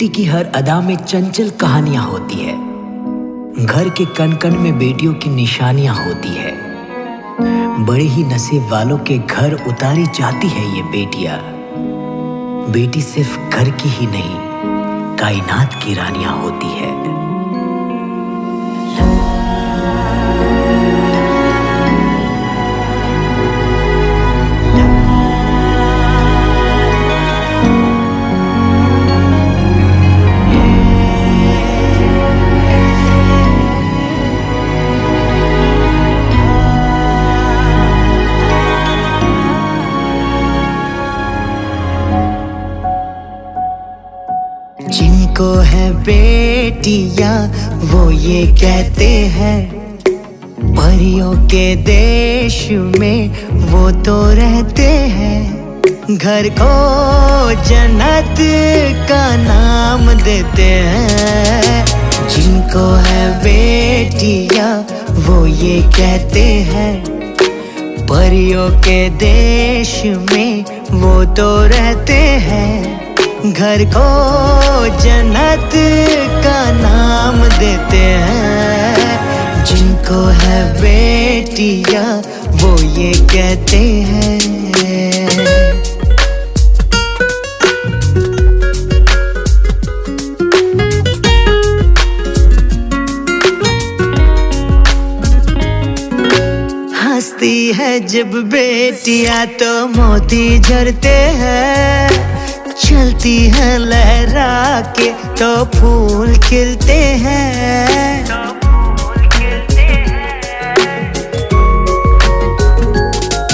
बेटी की हर अदा में चंचल कहानियां होती है। घर के कण कण में बेटियों की निशानियां होती है। बड़े ही नसीब वालों के घर उतारी जाती है ये बेटियां। बेटी सिर्फ घर की ही नहीं, कायनात की रानियां होती है। जिनको है बेटियां वो ये कहते हैं, परियों के देश में वो तो रहते हैं। घर को जन्नत का नाम देते हैं। जिनको है बेटियां वो ये कहते हैं, परियों के देश में वो तो रहते हैं। घर को जन्नत का नाम देते हैं। जिनको है बेटियां वो ये कहते हैं। हंसती है जब बेटियां तो मोती झरते हैं। चलती है लहरा के तो फूल खिलते हैं।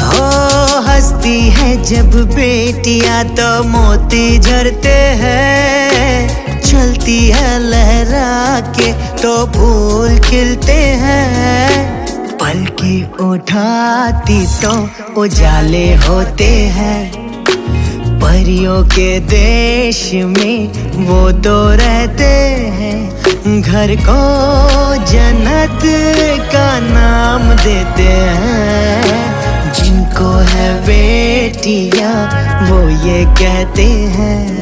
हो हंसती है जब बेटियां तो मोती झरते हैं। चलती है लहरा के तो फूल खिलते हैं। पलकी उठाती तो उजाले होते हैं। परियों के देश में वो तो रहते हैं। घर को जन्नत का नाम देते हैं। जिनको है बेटियां वो ये कहते हैं।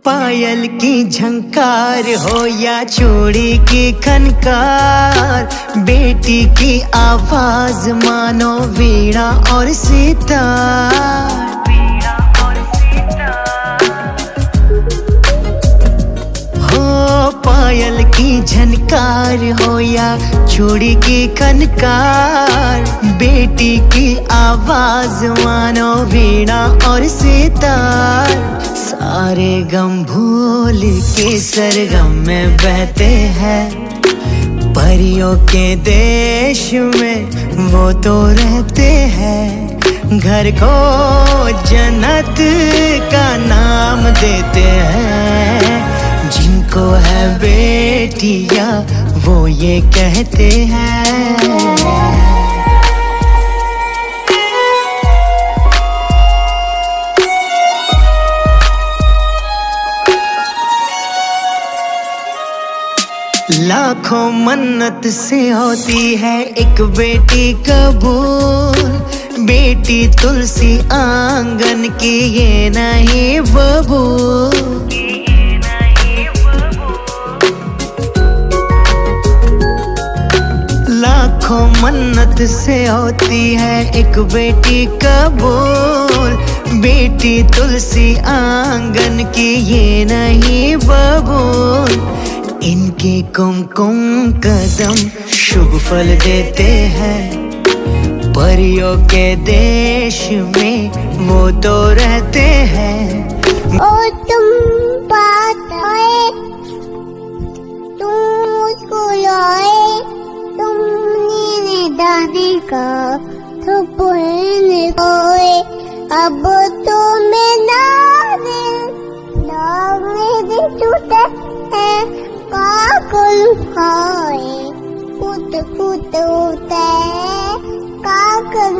पायल की झंकार हो या चूड़ी की खनकार, बेटी की आवाज मानो वीणा और सितार। हो पायल की झनकार हो या चूड़ी की खनकार, बेटी की आवाज मानो वीणा और सितार। सारे गम भूल के सरगम में बहते हैं। परियों के देश में वो तो रहते हैं। घर को जन्नत का नाम देते हैं। जिनको है बेटियां वो ये कहते हैं। लाखों मन्नत से होती है एक बेटी कबूल। बेटी तुलसी आंगन की ये नहीं बबूल। लाखों मन्नत से होती है एक बेटी कबूल। बेटी तुलसी आंगन की ये नहीं बबूल। इनके कुमकुम कदम शुभ फल देते हैं। परियों के देश में वो तो रहते हैं। ओ तुम बात आए, तुम मुझको लाए, तुमने दादी का थप्पड़ खोए। अब तो मैं मेरे टूटे हैं। काकल खाए खुद खुद होते काकल